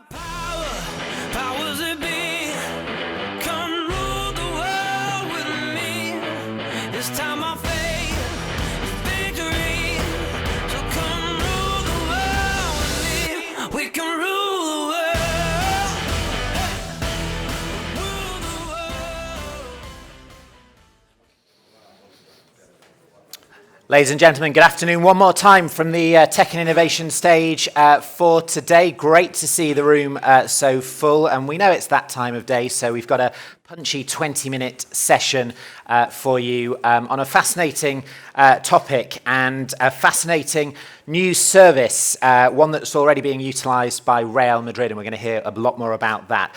Powers that be, come rule the world with me. This time our fate is victory. So come rule the world with me. We can rule the world. Rule the world. Ladies and gentlemen, good afternoon. One more time from the Tech and Innovation stage for today. Great to see the room so full, and we know it's that time of day, so we've got a punchy 20-minute session for you on a fascinating topic and a fascinating new service, one that's already being utilised by Real Madrid, and we're going to hear a lot more about that.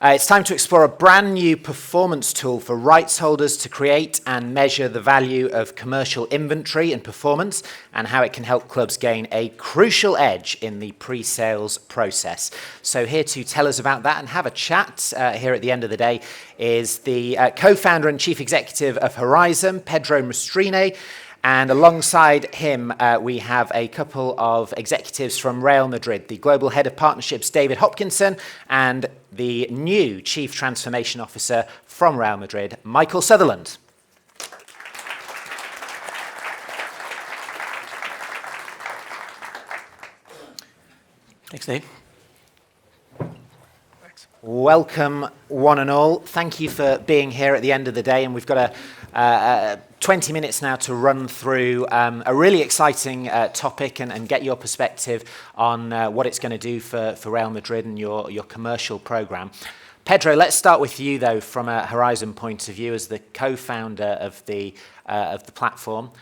It's time to explore a brand new performance tool for rights holders to create and measure the value of commercial inventory and performance and how it can help clubs gain a crucial edge in the pre-sales process. So here to tell us about that and have a chat here at the end of the day is the co-founder and chief executive of Horizm, Pedro Metriner. And alongside him, we have a couple of executives from Real Madrid, the Global Head of Partnerships, David Hopkinson, and the new Chief Transformation Officer from Real Madrid, Michael Sutherland. Thanks, Dave. Welcome, one and all. Thank you for being here at the end of the day, and we've got 20 minutes now to run through a really exciting topic and get your perspective on what it's going to do for Real Madrid and your commercial program. Pedro, let's start with you, though, from a Horizm point of view as the co-founder of the platform.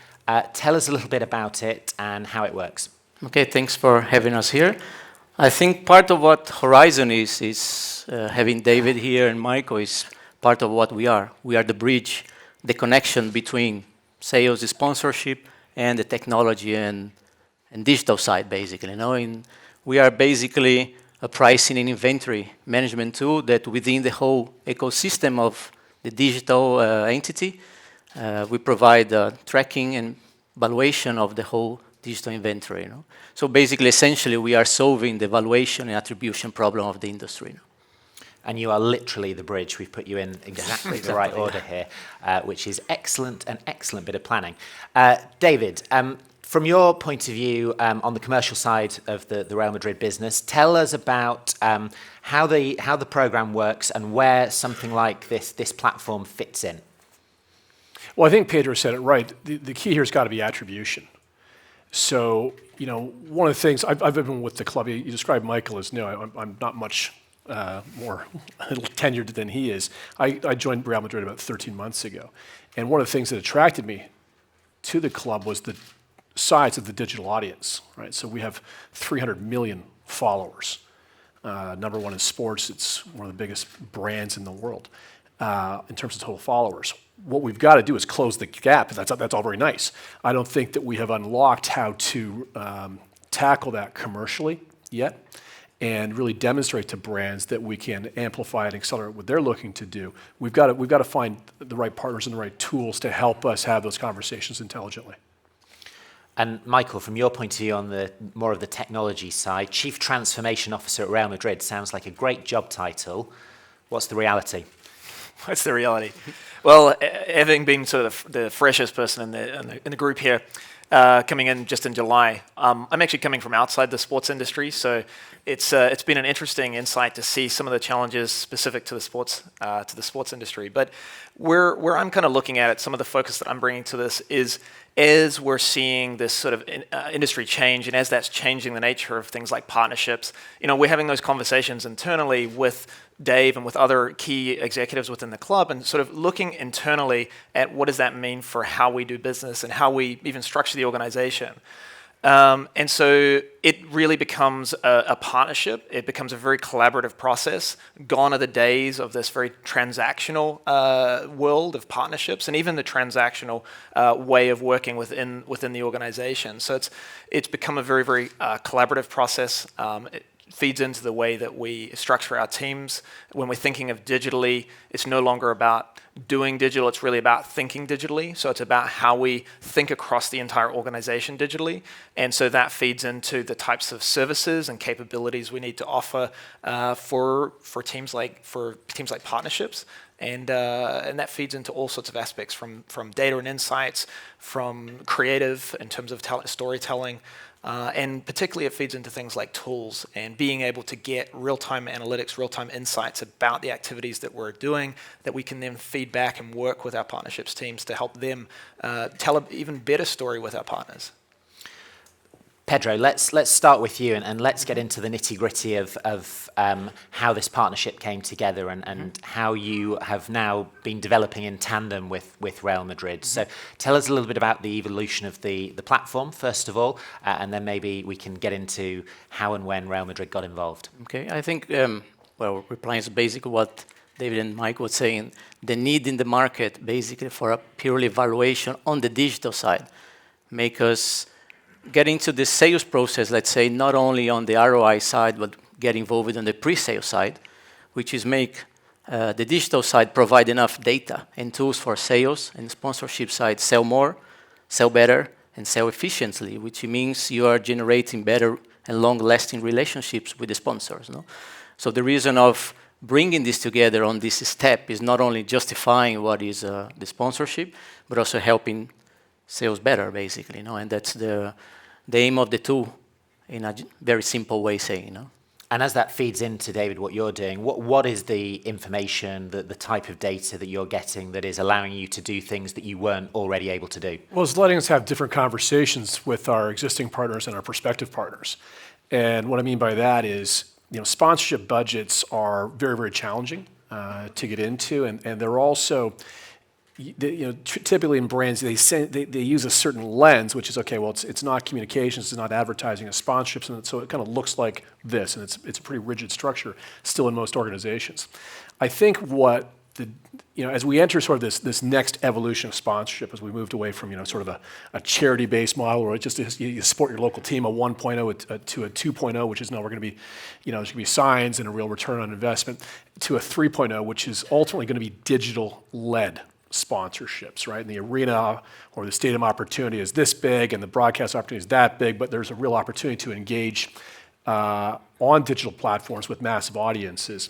Tell us a little bit about it and how it works. Okay, thanks for having us here. I think part of what Horizm is having David here and Michael is part of what we are. We are the bridge, the connection between sales, the sponsorship, and the technology and digital side, basically. We are basically a pricing and inventory management tool that within the whole ecosystem of the digital entity, we provide tracking and valuation of the whole digital inventory. So basically, essentially, we are solving the valuation and attribution problem of the industry. And you are literally the bridge. We've put you in exactly the right order here, which is excellent, an excellent bit of planning. David, from your point of view on the commercial side of the Real Madrid business, tell us about how the program works and where something like this platform fits in. Well, I think Pedro said it right. The key here has got to be attribution. So, one of the things, I've been with the club, you described Michael as new. I'm not much more tenured than he is. I joined Real Madrid about 13 months ago. And one of the things that attracted me to the club was the size of the digital audience, right? So we have 300 million followers. Number one in sports, it's one of the biggest brands in the world in terms of total followers. What we've got to do is close the gap. That's all very nice. I don't think that we have unlocked how to tackle that commercially yet and really demonstrate to brands that we can amplify and accelerate what they're looking to do. We've got to find the right partners and the right tools to help us have those conversations intelligently. And Michael, from your point of view on the more of the technology side, Chief Transformation Officer at Real Madrid sounds like a great job title. What's the reality? What's the reality? Well, having been sort of the freshest person in the group here, coming in just in July, I'm actually coming from outside the sports industry, so it's been an interesting insight to see some of the challenges specific to the sports industry. But where I'm kind of looking at it, some of the focus that I'm bringing to this is as we're seeing this sort of industry change, and as that's changing the nature of things like partnerships, we're having those conversations internally with Dave and with other key executives within the club and sort of looking internally at what does that mean for how we do business and how we even structure the organization. And so it really becomes a partnership. It becomes a very collaborative process. Gone are the days of this very transactional world of partnerships and even the transactional way of working within the organization. So it's become a very, very collaborative process. feeds into the way that we structure our teams. When we're thinking of digitally, it's no longer about doing digital, it's really about thinking digitally. So it's about how we think across the entire organization digitally. And so that feeds into the types of services and capabilities we need to offer for teams like partnerships. And that feeds into all sorts of aspects from data and insights, from creative in terms of storytelling, and particularly it feeds into things like tools and being able to get real-time analytics, real-time insights about the activities that we're doing that we can then feed back and work with our partnerships teams to help them tell an even better story with our partners. Pedro, let's start with you and let's get into the nitty-gritty of how this partnership came together and how you have now been developing in tandem with Real Madrid. So tell us a little bit about the evolution of the platform, first of all, and then maybe we can get into how and when Real Madrid got involved. Okay, I think, replying to basically what David and Mike were saying, the need in the market basically for a purely evaluation on the digital side make us get into the sales process, let's say, not only on the ROI side, but get involved on the pre-sale side, which is make the digital side provide enough data and tools for sales, and the sponsorship side sell more, sell better, and sell efficiently, which means you are generating better and long-lasting relationships with the sponsors. No? So the reason of bringing this together on this step is not only justifying what is the sponsorship, but also helping sales better, basically, and that's the aim of the tool in a very simple way saying, And as that feeds into, David, what you're doing, what is the information, the type of data that you're getting that is allowing you to do things that you weren't already able to do? Well, it's letting us have different conversations with our existing partners and our prospective partners. And what I mean by that is, sponsorship budgets are very, very challenging to get into, and they're also typically in brands, they use a certain lens, which is, okay, well, it's not communications, it's not advertising, it's sponsorships, and so it kind of looks like this, and it's a pretty rigid structure still in most organizations. I think what as we enter sort of this next evolution of sponsorship, as we moved away from sort of a charity-based model where you support your local team, a 1.0 to a 2.0, which is now we're going to be, there's going to be signs and a real return on investment, to a 3.0, which is ultimately going to be digital-led sponsorships, right? And the arena or the stadium opportunity is this big and the broadcast opportunity is that big, but there's a real opportunity to engage on digital platforms with massive audiences.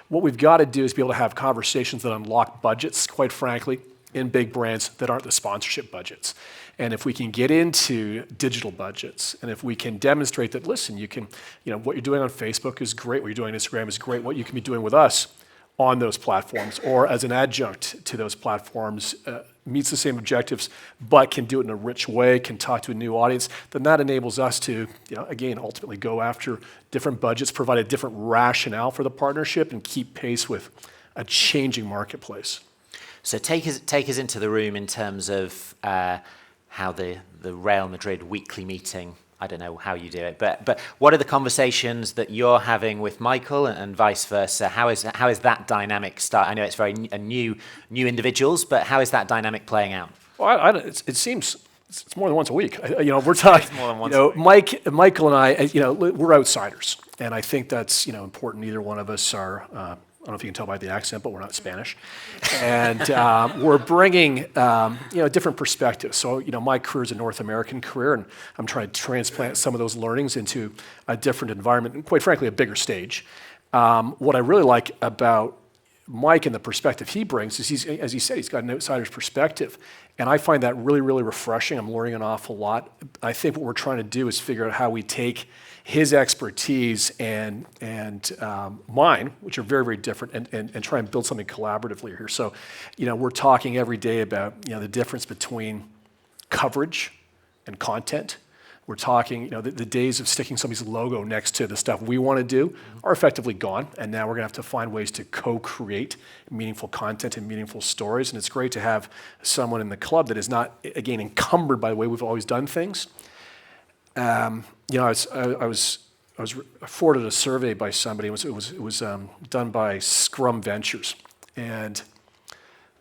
What we've got to do is be able to have conversations that unlock budgets, quite frankly, in big brands that aren't the sponsorship budgets. And if we can get into digital budgets, and if we can demonstrate that, listen, you can, what you're doing on Facebook is great, what you're doing on Instagram is great, what you can be doing with us on those platforms or as an adjunct to those platforms meets the same objectives, but can do it in a rich way, can talk to a new audience, then that enables us to, again, ultimately go after different budgets, provide a different rationale for the partnership, and keep pace with a changing marketplace. So take us into the room in terms of how the Real Madrid weekly meeting, I don't know how you do it, but what are the conversations that you're having with Michael and vice versa? How is that dynamic start? I know it's very new individuals, but how is that dynamic playing out? Well, it seems it's more than once a week. We're talking. More than once a week. Michael and I, we're outsiders, and I think that's important. Neither one of us are. I don't know if you can tell by the accent, but we're not Spanish. And we're bringing, different perspectives. So, my career is a North American career, and I'm trying to transplant some of those learnings into a different environment, and quite frankly, a bigger stage. What I really like about Mike and the perspective he brings is as he said, he's got an outsider's perspective. And I find that really, really refreshing. I'm learning an awful lot. I think what we're trying to do is figure out how we take his expertise and mine, which are very, very different, and try and build something collaboratively here. So, we're talking every day about, the difference between coverage and content. We're talking, the days of sticking somebody's logo next to the stuff we want to do are effectively gone, and now we're going to have to find ways to co-create meaningful content and meaningful stories, and it's great to have someone in the club that is not, again, encumbered by the way we've always done things. I was afforded a survey by somebody. It was done by Scrum Ventures, and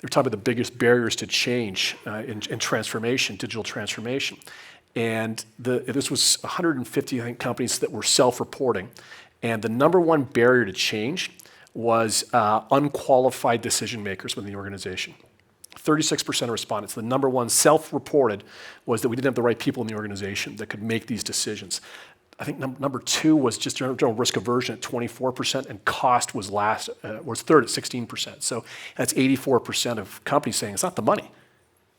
they're talking about the biggest barriers to change in transformation, digital transformation. And this was 150, I think, companies that were self-reporting. And the number one barrier to change was unqualified decision makers within the organization. 36% of respondents, the number one self-reported, was that we didn't have the right people in the organization that could make these decisions. I think number two was just general risk aversion at 24%, and cost was third at 16%. So that's 84% of companies saying it's not the money.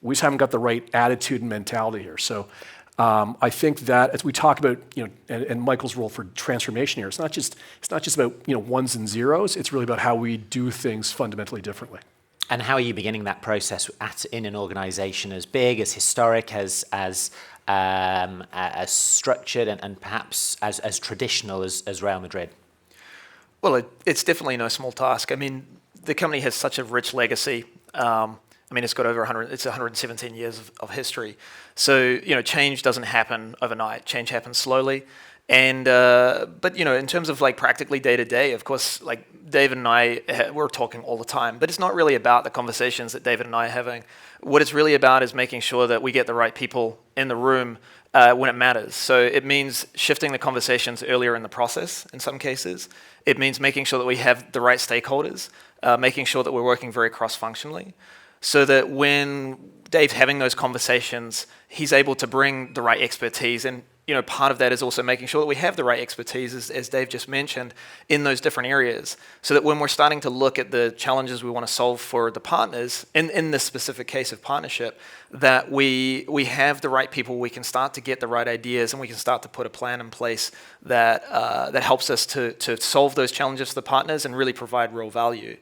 We just haven't got the right attitude and mentality here. So I think that as we talk about, and Michael's role for transformation here, it's not just about ones and zeros. It's really about how we do things fundamentally differently. And how are you beginning that process in an organization as big, as historic, as structured, and perhaps as traditional as Real Madrid? Well, it's definitely no small task. I mean, the company has such a rich legacy. It's got over 117 years of history. So, change doesn't happen overnight. Change happens slowly. And, but in terms of practically day to day, of course, David and I, we're talking all the time, but it's not really about the conversations that David and I are having. What it's really about is making sure that we get the right people in the room when it matters. So it means shifting the conversations earlier in the process in some cases. It means making sure that we have the right stakeholders, making sure that we're working very cross-functionally, so that when Dave's having those conversations, he's able to bring the right expertise. And part of that is also making sure that we have the right expertise, as Dave just mentioned, in those different areas, so that when we're starting to look at the challenges we want to solve for the partners, in this specific case of partnership, that we have the right people, we can start to get the right ideas, and we can start to put a plan in place that helps us to solve those challenges for the partners and really provide real value.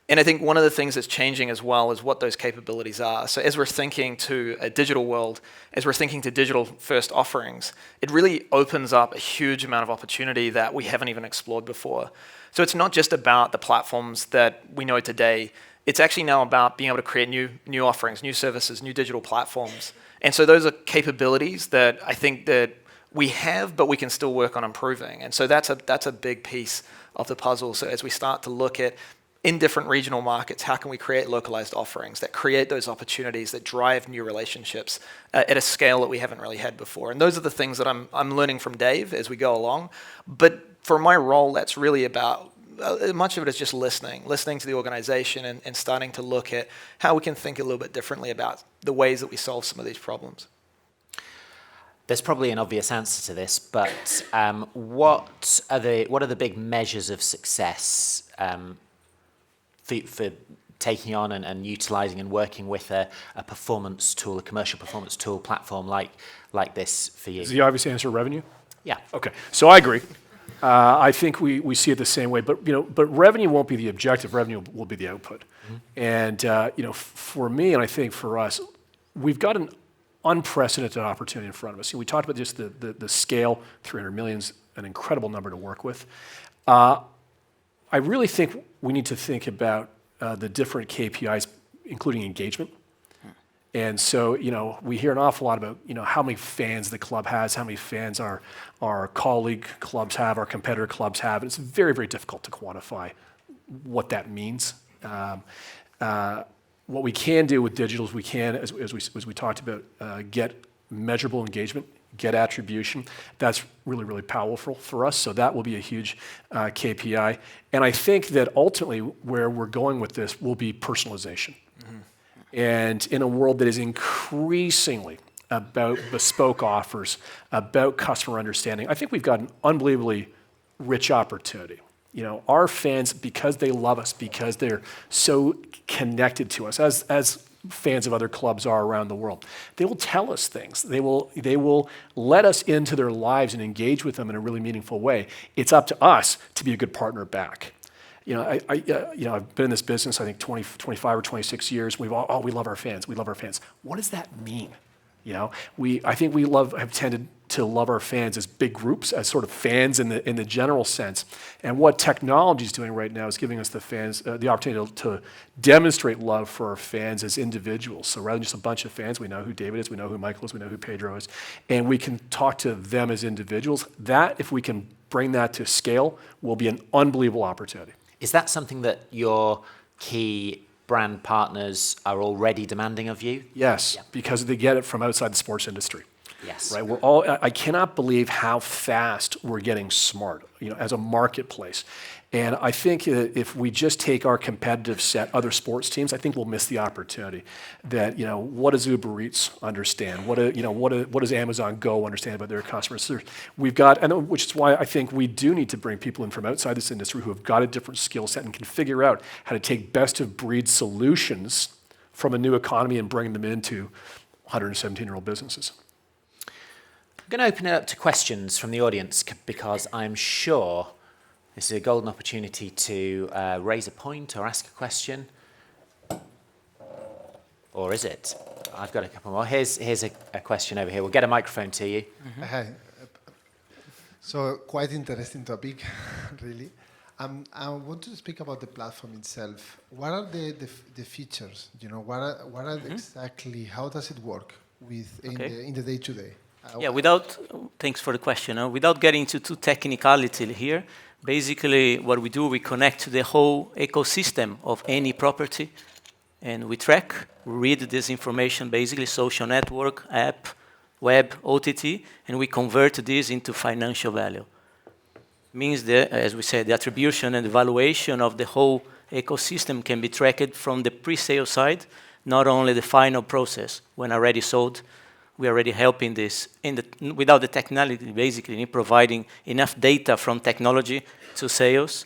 And I think one of the things that's changing as well is what those capabilities are. So as we're thinking to a digital world, as we're thinking to digital first offerings, it really opens up a huge amount of opportunity that we haven't even explored before. So it's not just about the platforms that we know today. It's actually now about being able to create new offerings, new services, new digital platforms. And so those are capabilities that I think that we have, but we can still work on improving. And so that's a big piece of the puzzle. So as we start to look at in different regional markets, how can we create localized offerings that create those opportunities, that drive new relationships at a scale that we haven't really had before? And those are the things that I'm learning from Dave as we go along. But for my role, that's really about, much of it is just listening to the organization and starting to look at how we can think a little bit differently about the ways that we solve some of these problems. There's probably an obvious answer to this, but what are the big measures of success for taking on and utilizing and working with a performance tool, a commercial performance tool platform like this for you? Is the obvious answer revenue? Yeah. Okay, so I agree. I think we see it the same way, but revenue won't be the objective. Revenue will be the output. Mm-hmm. And for me, and I think for us, we've got an unprecedented opportunity in front of us. We talked about just the scale, 300 million is an incredible number to work with. I really think we need to think about the different KPIs, including engagement. And so, we hear an awful lot about, how many fans the club has, how many fans our colleague clubs have, our competitor clubs have. And it's very, very difficult to quantify what that means. What we can do with digital is we can, as we talked about, get measurable engagement, get attribution. That's really, really powerful for us. So that will be a huge KPI. And I think that ultimately where we're going with this will be personalization. Mm-hmm. And in a world that is increasingly about bespoke offers, about customer understanding, I think we've got an unbelievably rich opportunity. Our fans, because they love us, because they're so connected to us, as fans of other clubs are around the world, they will tell us things. They will let us into their lives and engage with them in a really meaningful way. It's up to us to be a good partner back. I've been in this business, I think 25 or 26 years. We love our fans. We love our fans. What does that mean? I think we have tended to love our fans as big groups, as sort of fans in the general sense. And what technology is doing right now is giving us the fans the opportunity to demonstrate love for our fans as individuals. So rather than just a bunch of fans, we know who David is, we know who Michael is, we know who Pedro is, and we can talk to them as individuals. That, if we can bring that to scale, will be an unbelievable opportunity. Is that something that your key brand partners are already demanding of you? Yes, because they get it from outside the sports industry. Yes. Right? I cannot believe how fast we're getting smart, as a marketplace. And I think if we just take our competitive set, other sports teams, I think we'll miss the opportunity. That what does Uber Eats understand? What does Amazon Go understand about their customers? We've got, which is why I think we do need to bring people in from outside this industry who have got a different skill set and can figure out how to take best of breed solutions from a new economy and bring them into 117-year-old businesses. I'm going to open it up to questions from the audience because I'm sure this is a golden opportunity to raise a point or ask a question. Or is it? I've got a couple more. Here's a question over here. We'll get a microphone to you. Mm-hmm. Hi. So quite interesting topic, really. I want to speak about the platform itself. What are the features? What are exactly? How does it work in the day-to-day? Thanks for the question. Without getting into too technicality here, basically what we do, we connect to the whole ecosystem of any property, and we track, read this information, basically social network, app, web, OTT, and we convert this into financial value. Means that, as we said, the attribution and the valuation of the whole ecosystem can be tracked from the pre-sale side, not only the final process when already sold. We are already helping this without the technology, basically in providing enough data from technology to sales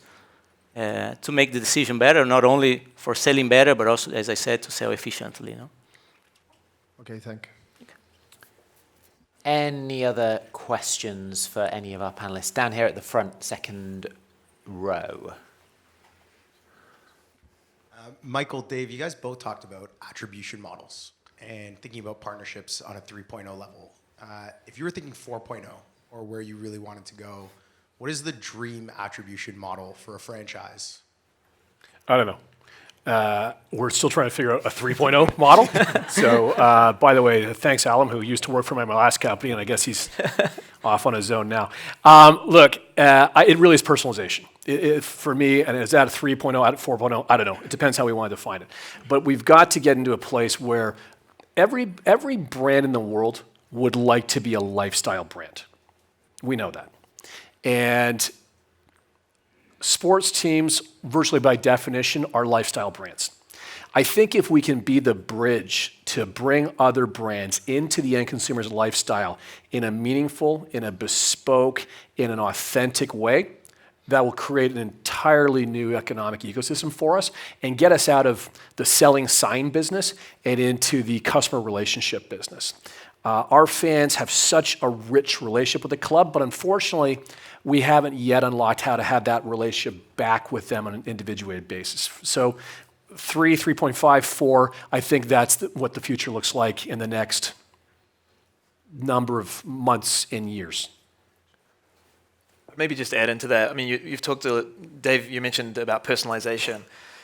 to make the decision better, not only for selling better, but also, as I said, to sell efficiently. Okay, thank you. Any other questions for any of our panelists? Down here at the front, second row. Michael, Dave, you guys both talked about attribution models and thinking about partnerships on a 3.0 level. If you were thinking 4.0 or where you really wanted to go, what is the dream attribution model for a franchise? I don't know. We're still trying to figure out a 3.0 model. So, by the way, thanks, Alan, who used to work for my last company, and I guess he's off on his own now. Look, it really is personalization. For me, and is that a 3.0, at 4.0? I don't know. It depends how we want to define it. But we've got to get into a place where every brand in the world would like to be a lifestyle brand. We know that. And sports teams, virtually by definition, are lifestyle brands. I think if we can be the bridge to bring other brands into the end consumer's lifestyle in a meaningful, in a bespoke, in an authentic way, that will create an entirely new economic ecosystem for us and get us out of the selling sign business and into the customer relationship business. Our fans have such a rich relationship with the club, but unfortunately, we haven't yet unlocked how to have that relationship back with them on an individuated basis. So 3.5, 4, I think that's what the future looks like in the next number of months and years. Maybe just to add into that, I mean, you've talked to, Dave, you mentioned about personalization.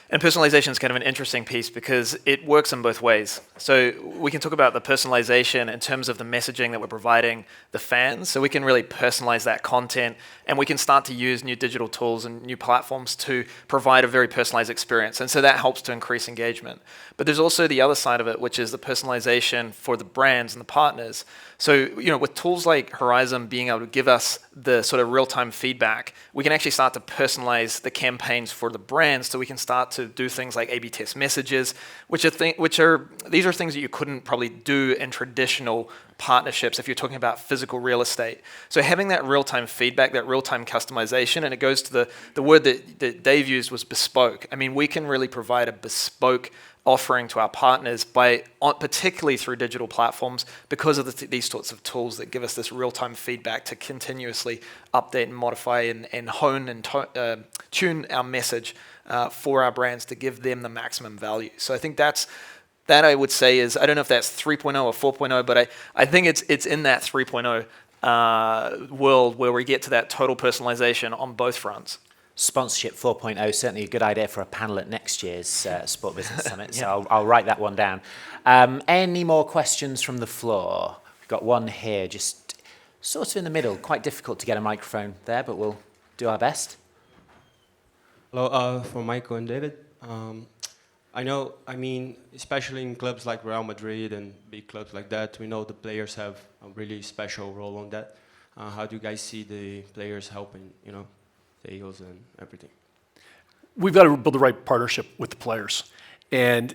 And personalization is kind of an interesting piece because it works in both ways. So we can talk about the personalization in terms of the messaging that we're providing the fans. So we can really personalize that content, and we can start to use new digital tools and new platforms to provide a very personalized experience. And so that helps to increase engagement. But there's also the other side of it, which is the personalization for the brands and the partners. So, with tools like Horizm being able to give us the sort of real-time feedback, we can actually start to personalize the campaigns for the brands, so we can start to do things like A/B test messages, these are things that you couldn't probably do in traditional partnerships if you're talking about physical real estate. So having that real-time feedback, that real-time customization, and it goes to the word that Dave used was bespoke. I mean, we can really provide a bespoke offering to our partners particularly through digital platforms because of these sorts of tools that give us this real-time feedback to continuously update and modify and hone and tune our message for our brands to give them the maximum value. So I think that I would say is, I don't know if that's 3.0 or 4.0, but I think it's in that 3.0 world where we get to that total personalization on both fronts. Sponsorship 4.0, certainly a good idea for a panel at next year's Sport Business Summit, so I'll write that one down. Any more questions from the floor? We've got one here, just sort of in the middle. Quite difficult to get a microphone there, but we'll do our best. Hello, for Michael and David. I know, I mean, especially in clubs like Real Madrid and big clubs like that, we know the players have a really special role on that. How do you guys see the players helping, you know, the Eagles and everything? We've got to build the right partnership with the players. And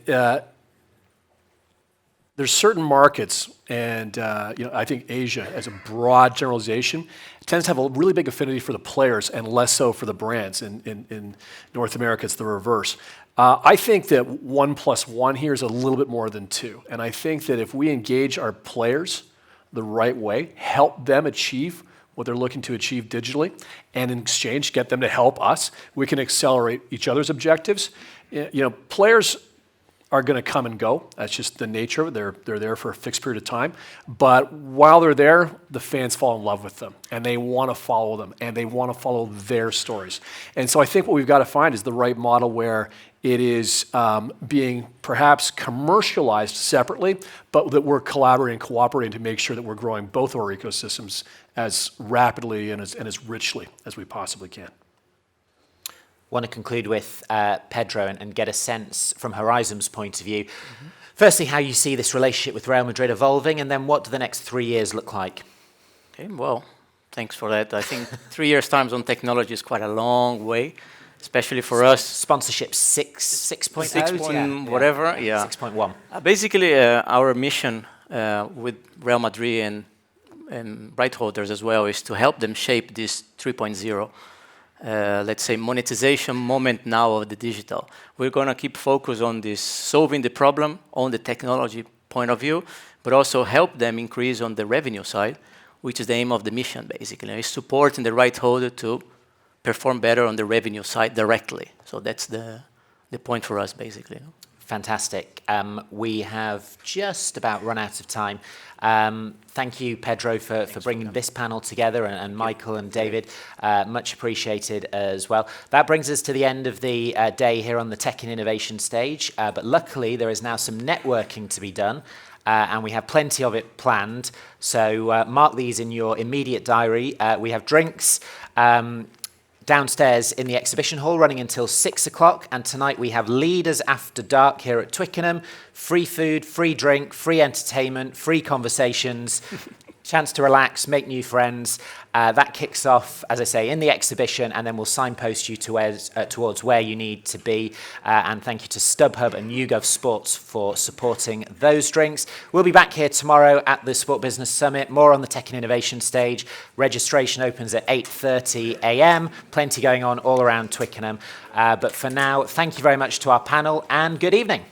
there's certain markets, and I think Asia, as a broad generalization, tends to have a really big affinity for the players and less so for the brands. In North America, it's the reverse. I think that 1 + 1 here is a little bit more than 2. And I think that if we engage our players the right way, help them achieve what they're looking to achieve digitally, and in exchange, get them to help us, we can accelerate each other's objectives. Players are going to come and go. That's just the nature of it. They're there for a fixed period of time. But while they're there, the fans fall in love with them, and they want to follow them, and they want to follow their stories. And so I think what we've got to find is the right model where it is being perhaps commercialized separately, but that we're collaborating, cooperating to make sure that we're growing both of our ecosystems as rapidly and as richly as we possibly can. Want to conclude with Pedro and get a sense from Horizm's point of view. Firstly, how you see this relationship with Real Madrid evolving, and then what do the next 3 years look like? Okay, well, thanks for that. I think 3 years' time on technology is quite a long way, especially for us. Sponsorship 6.0? 6 whatever, yeah. 6.1. Basically, our mission with Real Madrid and right holders as well is to help them shape this 3.0. Let's say monetization moment now of the digital. We're going to keep focus on this, solving the problem on the technology point of view, but also help them increase on the revenue side, which is the aim of the mission, basically. It's supporting the right holder to perform better on the revenue side directly. So that's the point for us, basically. Fantastic. We have just about run out of time. Thank you, Pedro, for bringing this panel together, and Michael and David, much appreciated as well. That brings us to the end of the day here on the Tech and Innovation stage, but luckily there is now some networking to be done, and we have plenty of it planned. So mark these in your immediate diary. We have drinks downstairs in the exhibition hall running until 6 o'clock, and tonight we have Leaders After Dark here at Twickenham. Free food, free drink, free entertainment, free conversations, chance to relax, make new friends. That kicks off, as I say, in the exhibition, and then we'll signpost you towards where you need to be. And thank you to StubHub and YouGov Sports for supporting those drinks. We'll be back here tomorrow at the Sport Business Summit, more on the Tech and Innovation stage. Registration opens at 8:30 a.m. Plenty going on all around Twickenham. But for now, thank you very much to our panel, and good evening.